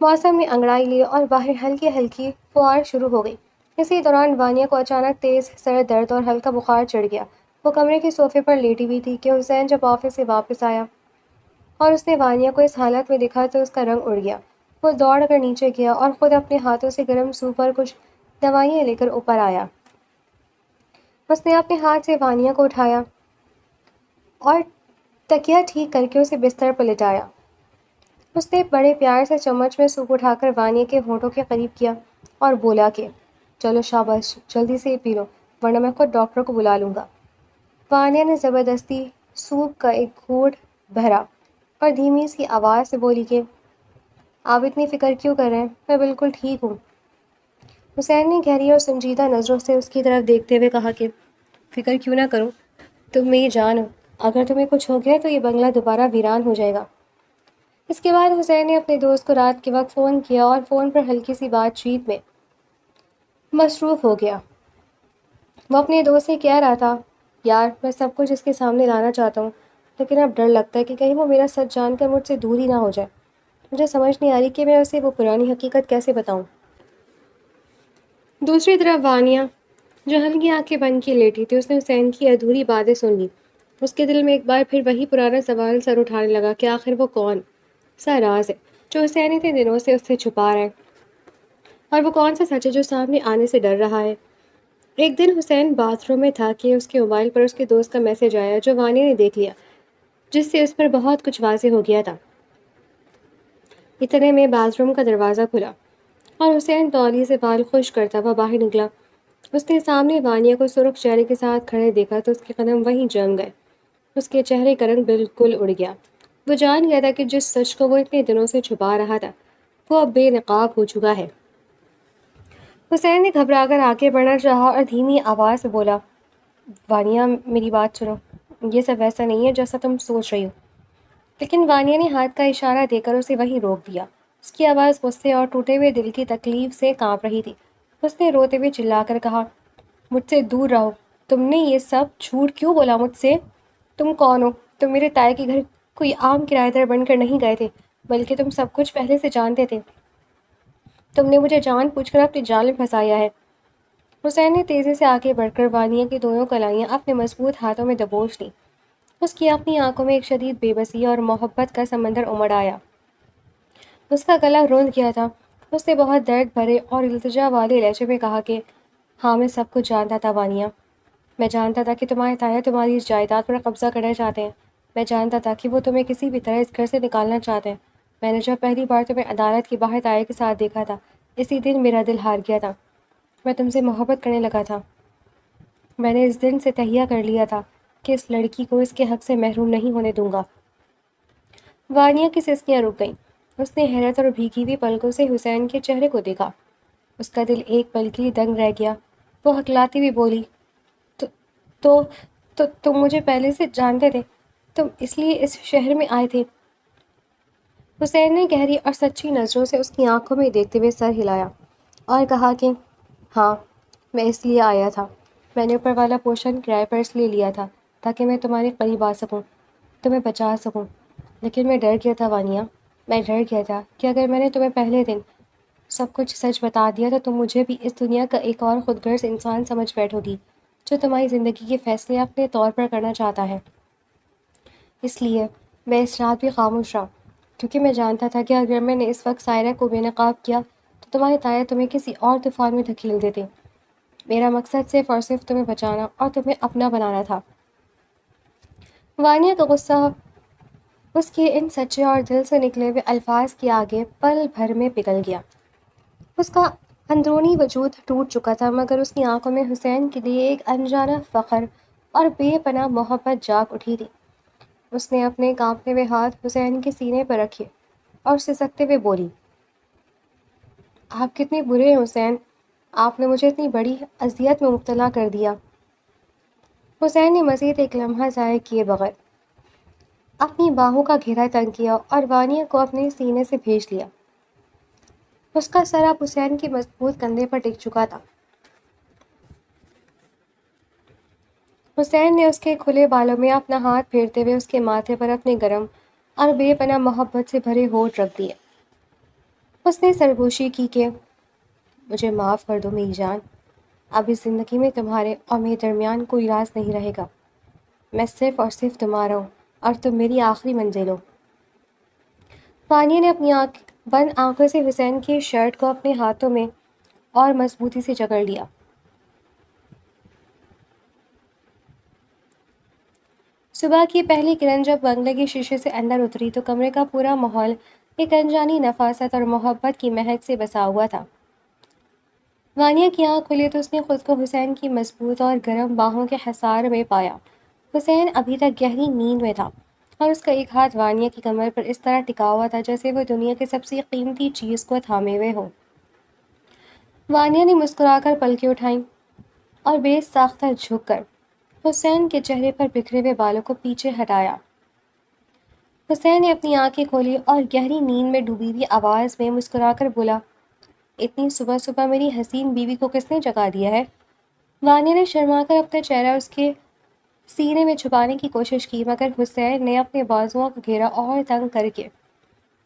Speaker 1: موسم نے انگڑائی لی اور باہر ہلکی ہلکی فوار شروع ہو گئی۔ اسی دوران وانیہ کو اچانک تیز سر درد اور ہلکا بخار چڑھ گیا۔ وہ کمرے کے صوفے پر لیٹی ہوئی تھی کہ حسین جب آفس سے واپس آیا اور اس نے وانیہ کو اس حالت میں دیکھا تو اس کا رنگ اڑ گیا۔ وہ دوڑ کر نیچے گیا اور خود اپنے ہاتھوں سے گرم سوپ اور کچھ دوائیاں لے کر اوپر آیا۔ اس نے اپنے ہاتھ سے وانیہ کو اٹھایا اور تکیہ ٹھیک کر کے اسے بستر پر لٹایا۔ اس نے بڑے پیار سے چمچ میں سوپ اٹھا کر وانیہ کے ہونٹوں کے قریب کیا اور بولا کہ چلو شاباش، جلدی سے یہ پی لو ورنہ میں خود ڈاکٹر کو بلا لوں گا۔ وانیہ نے زبردستی سوپ کا ایک گھونٹ بھرا اور دھیمی سی آواز سے بولی کہ آپ اتنی فکر کیوں کر رہے ہیں، میں بالکل ٹھیک ہوں۔ حسین نے گہری اور سنجیدہ نظروں سے اس کی طرف دیکھتے ہوئے کہا کہ فکر کیوں نہ کروں، تم میری جان ہو، اگر تمہیں کچھ ہو گیا تو یہ بنگلہ دوبارہ ویران ہو جائے گا۔ اس کے بعد حسین نے اپنے دوست کو رات کے وقت فون کیا اور فون پر ہلکی سی بات چیت میں مصروف ہو گیا۔ وہ اپنے دوست سے کہہ رہا تھا، یار میں سب کچھ اس کے سامنے لانا چاہتا ہوں، لیکن اب ڈر لگتا ہے کہ کہیں وہ میرا سچ جان کر مجھ سے دور ہی نہ ہو جائے۔ مجھے سمجھ نہیں آ رہی کہ میں اسے وہ پرانی حقیقت کیسے بتاؤں۔ دوسری طرف وانیہ جو ہلکی آنکھیں بند کی لیٹی تھی، اس نے حسین کی ادھوری باتیں سن لی۔ اس کے دل میں ایک بار پھر وہی پرانا سوال سر اٹھانے لگا کہ آخر وہ کون سا راز ہے جو حسین اتنے دنوں سے اس سے چھپا رہا ہے، اور وہ کون سا سچ ہے جو سامنے آنے سے ڈر رہا ہے۔ ایک دن حسین باتھ روم میں تھا کہ اس کے موبائل پر اس کے دوست کا میسج آیا جو وانیہ نے دیکھ لیا، جس سے اس پر بہت کچھ واضح ہو گیا تھا۔ اتنے میں باتھ روم کا دروازہ کھلا اور حسین تولیے سے بال خشک کرتا ہوا باہر نکلا۔ اس نے سامنے وانیہ کو سرخ چہرے کے ساتھ کھڑے دیکھا تو اس کے قدم وہیں جم گئے۔ اس کے چہرے کا رنگ بالکل اڑ گیا۔ وہ جان گیا تھا کہ جس سچ کو وہ اتنے دنوں سے چھپا رہا تھا وہ اب بے نقاب ہو چکا ہے۔ حسین نے گھبرا کر آگے بڑھنا چاہا اور دھیمی آواز سے بولا، وانیہ میری بات سنو، یہ سب ویسا نہیں ہے جیسا تم سوچ رہی ہو۔ لیکن وانیہ نے ہاتھ کا اشارہ دے کر اسے وہیں روک دیا۔ اس کی آواز غصے اور ٹوٹے ہوئے دل کی تکلیف سے کانپ رہی تھی۔ اس نے روتے ہوئے چلا کر کہا، مجھ سے دور رہو، تم نے یہ سب جھوٹ کیوں بولا مجھ سے؟ تم کون ہو؟ تم میرے تائی کے گھر کوئی عام کرایہ دار بن کر نہیں گئے تھے، بلکہ تم سب کچھ پہلے سے جانتے تھے۔ تم نے مجھے جان بوجھ کر اپنی جال میں پھنسایا ہے۔ حسین نے تیزی سے آگے بڑھ کر وانیہ کی دونوں کلائیاں اپنے مضبوط ہاتھوں میں دبوچ لیں۔ اس کی اپنی آنکھوں میں ایک شدید بے بسی اور محبت کا سمندر امڑ آیا۔ اس کا گلا روند گیا تھا۔ اس نے بہت درد بھرے اور التجا والے لہجے میں کہا کہ ہاں میں سب کچھ جانتا تھا وانیہ۔ میں جانتا تھا کہ تمہارے تایا تمہاری اس جائیداد پر قبضہ کرنا چاہتے ہیں۔ میں جانتا تھا کہ وہ تمہیں کسی بھی طرح اس گھر سے نکالنا چاہتے ہیں۔ میں نے جب پہلی بار تمہیں عدالت کے باہر تایا کے ساتھ دیکھا تھا، اسی دن میرا دل ہار گیا تھا۔ میں تم سے محبت کرنے لگا تھا۔ میں نے اس دن سے تہیہ کر لیا تھا کہ اس لڑکی کو اس کے حق سے محروم نہیں ہونے دوں گا۔ وانیہ کی سسکیاں رک گئیں۔ اس نے حیرت اور بھیگی ہوئی پلکوں سے حسین کے چہرے کو دیکھا۔ اس کا دل ایک پل کے لیے دنگ رہ گیا۔ وہ ہکلاتی ہوئی بولی، تو تو تم مجھے پہلے سے جانتے تھے؟ تم اس لیے اس شہر میں آئے تھے؟ حسین نے گہری اور سچی نظروں سے اس کی آنکھوں میں دیکھتے ہوئے سر ہلایا اور کہا کہ ہاں، میں اس لیے آیا تھا۔ میں نے اوپر والا پورشن کرائے پر اس لیے لیا تھا تاکہ میں تمہارے قریب آ سکوں، تمہیں بچا سکوں۔ لیکن میں ڈر گیا تھا وانیہ، میں ڈر گیا تھا کہ اگر میں نے تمہیں پہلے دن سب کچھ سچ بتا دیا تو تم مجھے بھی اس دنیا کا ایک اور خود غرض انسان سمجھ بیٹھو گی جو تمہاری زندگی کے فیصلے اپنے طور پر کرنا چاہتا ہے۔ اس لیے میں اس رات بھی خاموش رہا، کیونکہ میں جانتا تھا کہ اگر میں نے اس وقت سائرہ کو بے نقاب کیا تو تمہارے تایا تمہیں کسی اور طوفان میں دھکیل دیتے۔ میرا مقصد صرف اور صرف تمہیں بچانا اور تمہیں اپنا بنانا تھا۔ وانیہ کا غصہ اس کے ان سچے اور دل سے نکلے ہوئے الفاظ کے آگے پل بھر میں پگھل گیا۔ اس کا اندرونی وجود ٹوٹ چکا تھا، مگر اس کی آنکھوں میں حسین کے لیے ایک انجانہ فخر اور بے پناہ محبت جاگ اٹھی تھی۔ اس نے اپنے کانپتے ہوئے ہاتھ حسین کے سینے پر رکھے اور سسکتے ہوئے بولی، آپ کتنے برے ہیں حسین، آپ نے مجھے اتنی بڑی اذیت میں مبتلا کر دیا۔ حسین نے مزید ایک لمحہ ضائع کیے بغیر اپنی باہوں کا گھیرا تنگ کیا اور وانیہ کو اپنے سینے سے بھیج لیا۔ اس کا سر اب حسین کے مضبوط کندھے پر ٹک چکا تھا۔ حسین نے اس کے کھلے بالوں میں اپنا ہاتھ پھیرتے ہوئے اس کے ماتھے پر اپنے گرم اور بے پناہ محبت سے بھرے ہونٹ رکھ دیے۔ اس نے سرگوشی کی کہ مجھے معاف کر دو میری جان، اب اس زندگی میں تمہارے اور میرے درمیان کوئی راز نہیں رہے گا۔ میں صرف اور صرف تمہارا ہوں اور تم میری آخری منزل ہو۔ وانیہ نے اپنی بند آنکھوں سے حسین کی شرٹ کو اپنے ہاتھوں میں اور مضبوطی سے جکڑ لیا۔ صبح کی پہلی کرن جب بنگلے کے شیشے سے اندر اتری تو کمرے کا پورا ماحول ایک انجانی نفاست اور محبت کی مہک سے بسا ہوا تھا۔ وانیہ کی آنکھ کھلی تو اس نے خود کو حسین کی مضبوط اور گرم باہوں کے حصار میں پایا۔ حسین ابھی تک گہری نیند میں تھا اور اس کا ایک ہاتھ وانیہ کی کمر پر اس طرح ٹکا ہوا تھا جیسے وہ دنیا کی سب سے قیمتی چیز کو تھامے ہوئے ہو۔ وانیہ نے مسکرا کر پلکیں اٹھائیں اور بے ساختہ جھک کر حسین کے چہرے پر بکھرے ہوئے بالوں کو پیچھے ہٹایا۔ حسین نے اپنی آنکھیں کھولی اور گہری نیند میں ڈوبی ہوئی آواز میں مسکرا کر بولا، اتنی صبح صبح میری حسین بیوی کو کس نے جگا دیا ہے؟ وانیہ نے شرما کر اپنا چہرہ اس کے سینے میں چھپانے کی کوشش کی، مگر حسین نے اپنے بازوؤں کو گھیرا اور تنگ کر کے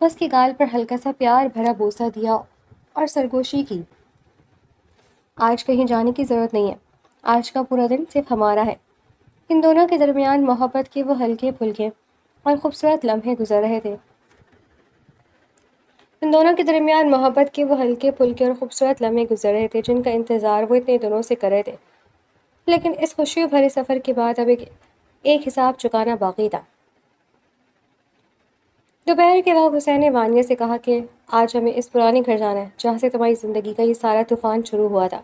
Speaker 1: اس کے گال پر ہلکا سا پیار بھرا بوسہ دیا اور سرگوشی کی۔ آج کہیں جانے کی ضرورت نہیں ہے، آج کا پورا دن صرف ہمارا ہے۔ ان دونوں کے درمیان محبت کے وہ ہلکے پھلکے اور خوبصورت لمحے گزر رہے تھے جن کا انتظار وہ اتنے دنوں سے کر رہے تھے، لیکن اس خوشیوں بھرے سفر کے بعد اب ایک حساب چکانا باقی تھا۔ دوپہر کے وقت حسین نے وانیہ سے کہا کہ آج ہمیں اس پرانے گھر جانا ہے جہاں سے تمہاری زندگی کا یہ سارا طوفان شروع ہوا تھا۔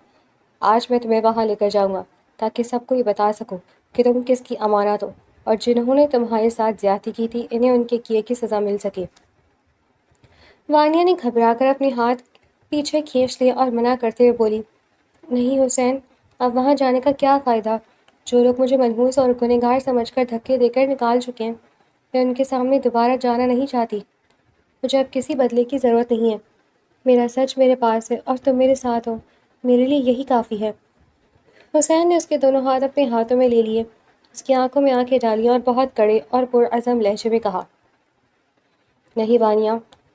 Speaker 1: آج میں تمہیں وہاں لے کر جاؤں گا تاکہ سب کو یہ بتا سکوں کہ تم کس کی امانت ہو، اور جنہوں نے تمہارے ساتھ زیادتی کی تھی انہیں ان کے کیے کی سزا مل سکے۔ وانیہ نے گھبرا کر اپنے ہاتھ پیچھے کھینچ لیے اور منع کرتے ہوئے بولی، نہیں حسین، اب وہاں جانے کا کیا فائدہ؟ جو لوگ مجھے منحوس اور گنہگار سمجھ کر دھکے دے کر نکال چکے ہیں، میں ان کے سامنے دوبارہ جانا نہیں چاہتی۔ مجھے اب کسی بدلے کی ضرورت نہیں ہے۔ میرا سچ میرے پاس ہے اور تم میرے ساتھ ہو، میرے لیے یہی کافی ہے۔ حسین نے اس کے دونوں ہاتھ اپنے ہاتھوں میں لے لیے، اس کی آنکھوں میں آنکھیں ڈالی اور بہت کڑے اور پرعزم لہجے میں کہا، نہیں وانیہ،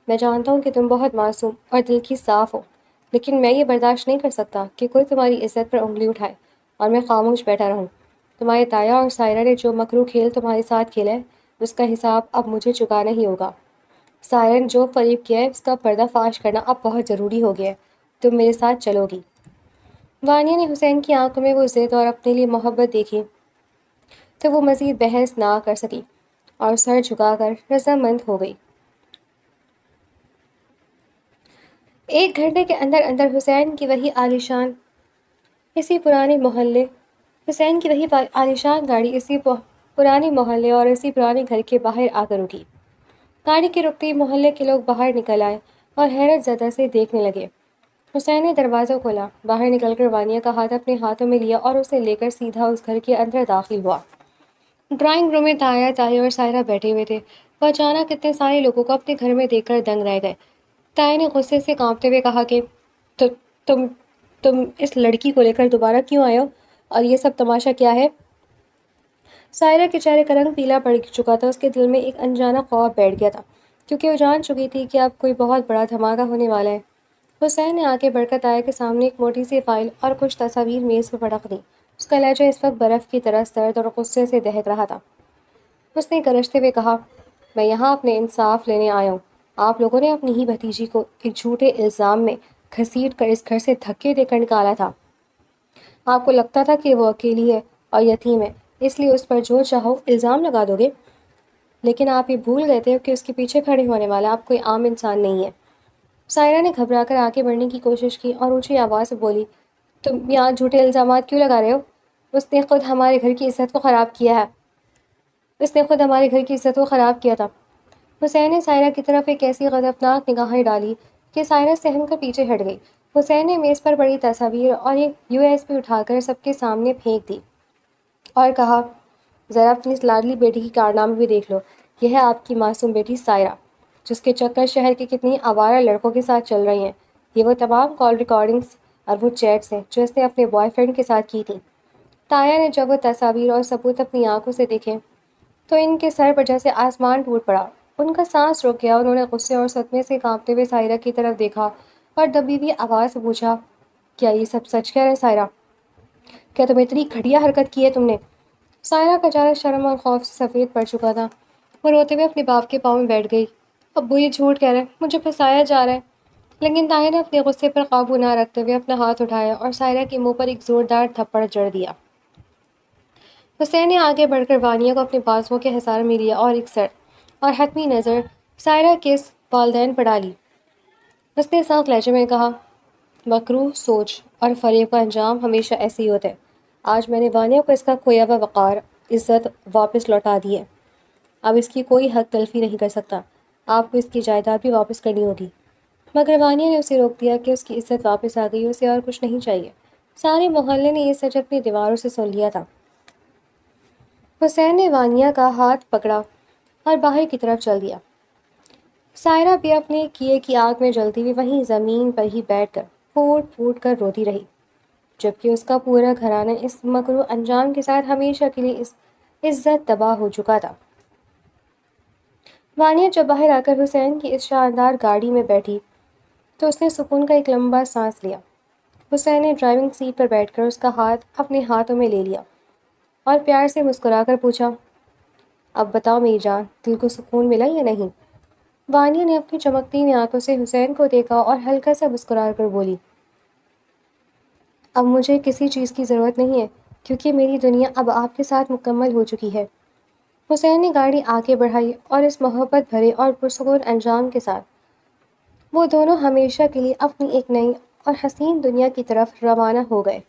Speaker 1: میں جانتا ہوں کہ تم بہت معصوم اور دل کی صاف ہو، لیکن میں یہ برداشت نہیں کر سکتا کہ کوئی تمہاری عزت پر انگلی اٹھائے اور میں خاموش بیٹھا رہوں۔ تمہارے تایا اور سائرہ نے جو مکرو کھیل تمہارے ساتھ کھیلا ہے، اس کا حساب اب مجھے چکانا ہی ہوگا۔ سائرہ نے جو فریب کیا ہے اس کا پردہ فاش کرنا اب بہت ضروری ہو گیا ہے۔ تم میرے ساتھ چلو گی؟ وانیہ نے حسین کی آنکھوں میں وہ ضد اور اپنے لیے محبت دیکھی تو وہ مزید بحث نہ کر سکی اور سر جھکا کر رضامند ہو گئی۔ ایک گھنٹے کے اندر اندر حسین کی وہی عالیشان گاڑی اسی پرانے محلے اور اسی پرانے گھر کے باہر آ کر رکی۔ گاڑی کے رکتے ہی محلے کے لوگ باہر نکل آئے اور حیرت زدہ سے دیکھنے لگے۔ حسین نے دروازہ کھولا، باہر نکل کر وانیہ کا ہاتھ اپنے ہاتھوں میں لیا اور اسے لے کر سیدھا اس گھر کے اندر داخل ہوا۔ ڈرائنگ روم میں تایا، تائی اور سائرہ بیٹھے ہوئے تھے۔ وہ اچانک اتنے سارے لوگوں کو اپنے گھر میں دیکھ کر دنگ رہ گئے۔ تایا نے غصے سے کانپتے ہوئے کہا کہ تم تم اس لڑکی کو لے کر دوبارہ کیوں آئے ہو، اور یہ سب تماشا کیا ہے؟ سائرہ کے چہرے کا رنگ پیلا پڑ چکا تھا، اس کے دل میں ایک انجانا خوف بیٹھ گیا تھا، کیونکہ وہ جان چکی تھی کہ اب کوئی بہت بڑا دھماکہ ہونے والا ہے۔ حسین نے آگے بڑھ کر تایا کے سامنے ایک موٹی سی فائل اور کچھ تصاویر میز پر پٹک دیں۔ اس کا لہجہ اس وقت برف کی طرح سرد اور غصے سے دہک رہا تھا۔ اس نے گرجتے ہوئے کہا، میں یہاں اپنے انصاف لینے آیا ہوں۔ آپ لوگوں نے اپنی ہی بھتیجی کو ایک جھوٹے الزام میں گھسیٹ کر اس گھر سے دھکے دے کر نکالا تھا۔ آپ کو لگتا تھا کہ وہ اکیلی ہے اور یتیم ہے، اس لیے اس پر جو چاہو الزام لگا دو گے، لیکن آپ یہ بھول گئے تھے کہ اس کے پیچھے کھڑے ہونے والا آپ کوئی عام انسان نہیں ہے۔ سائرہ نے گھبرا کر آگے بڑھنے کی کوشش کی اور اونچی آواز سے بولی، تم یہاں جھوٹے الزامات کیوں لگا رہے ہو؟ اس نے خود ہمارے گھر کی عزت کو خراب کیا تھا۔ حسین نے سائرہ کی طرف ایک ایسی غضبناک نگاہیں ڈالی کہ سائرہ سہم کر پیچھے ہٹ گئی۔ حسین نے میز پر پڑی تصاویر اور ایک USB اٹھا کر سب کے سامنے پھینک دی اور کہا، ذرا اپنی اس لاڈلی بیٹی کی کارنامے بھی دیکھ لو۔ یہ ہے آپ کی معصوم بیٹی سائرہ، جس کے چکر شہر کے کتنی آوارہ لڑکوں کے ساتھ چل رہی ہیں۔ یہ وہ تمام کال ریکارڈنگز اور وہ چیٹس ہیں جو اس نے اپنے بوائے فرینڈ کے ساتھ کی تھیں۔ تایا نے جب وہ تصاویر اور ثبوت اپنی آنکھوں سے دیکھے تو ان کے سر پر جیسے آسمان ٹوٹ پڑا۔ ان کا سانس رک گیا۔ انہوں نے غصے اور صدمے سے کانپتے ہوئے سائرہ کی طرف دیکھا اور دبی ہوئی آواز سے پوچھا، کیا یہ سب سچ کہہ رہے سائرہ؟ کیا تم اتنی گھٹیا حرکت کی ہے تم نے؟ سائرہ کا چہرہ شرم اور خوف سے سفید پڑ چکا تھا۔ وہ روتے ہوئے اپنے باپ کے پاؤں میں بیٹھ گئی۔ ابو یہ جھوٹ کہہ رہے ہیں، مجھے پھنسایا جا رہا ہے۔ لیکن تایا نے اپنے غصے پر قابو نہ رکھتے ہوئے اپنا ہاتھ اٹھایا اور سائرہ کے منہ پر ایک زوردار تھپڑ جڑ دیا۔ حسین نے آگے بڑھ کر وانیہ کو اپنے بازوؤں کے حصار میں لیا اور ایک سرد اور حتمی نظر سائرہ کے والدین پر ڈالی۔ اس نے سخت لہجے میں کہا، مکروہ سوچ اور فریب کا انجام ہمیشہ ایسے ہی ہوتا ہے۔ آج میں نے وانیہ کو اس کا کھویا ہوا وقار، عزت واپس لوٹا دی ہے۔ اب اس کی کوئی حق تلفی نہیں کر سکتا۔ آپ کو اس کی جائیداد بھی واپس کرنی ہوگی۔ مگر وانیہ نے اسے روک دیا کہ اس کی عزت واپس آ گئی، اسے اور کچھ نہیں چاہیے۔ سارے محلے نے یہ سچ اپنی دیواروں سے سن لیا تھا۔ حسین نے وانیہ کا ہاتھ پکڑا اور باہر کی طرف چل دیا۔ سائرہ بھی اپنے کیے کی آگ میں جلتی ہوئی وہیں زمین پر ہی بیٹھ کر پھوٹ پھوٹ کر روتی رہی، جبکہ اس کا پورا گھرانہ اس مکروہ انجام کے ساتھ ہمیشہ کے لیے اس عزت تباہ ہو چکا تھا۔ وانیہ جب باہر آ کر حسین کی اس شاندار گاڑی میں بیٹھی تو اس نے سکون کا ایک لمبا سانس لیا۔ حسین نے ڈرائیونگ سیٹ پر بیٹھ کر اس کا ہاتھ اپنے ہاتھوں میں لے لیا اور پیار سے مسکرا کر پوچھا، اب بتاؤ میری جان، دل کو سکون ملا یا نہیں؟ وانیہ نے اپنی چمکتی ہوئی آنکھوں سے حسین کو دیکھا اور ہلکا سا مسکرا کر بولی، اب مجھے کسی چیز کی ضرورت نہیں ہے، کیونکہ میری دنیا اب آپ کے ساتھ مکمل ہو چکی ہے۔ حسین نے گاڑی آگے بڑھائی اور اس محبت بھرے اور پرسکون انجام کے ساتھ وہ دونوں ہمیشہ کے لیے اپنی ایک نئی اور حسین دنیا کی طرف روانہ ہو گئے۔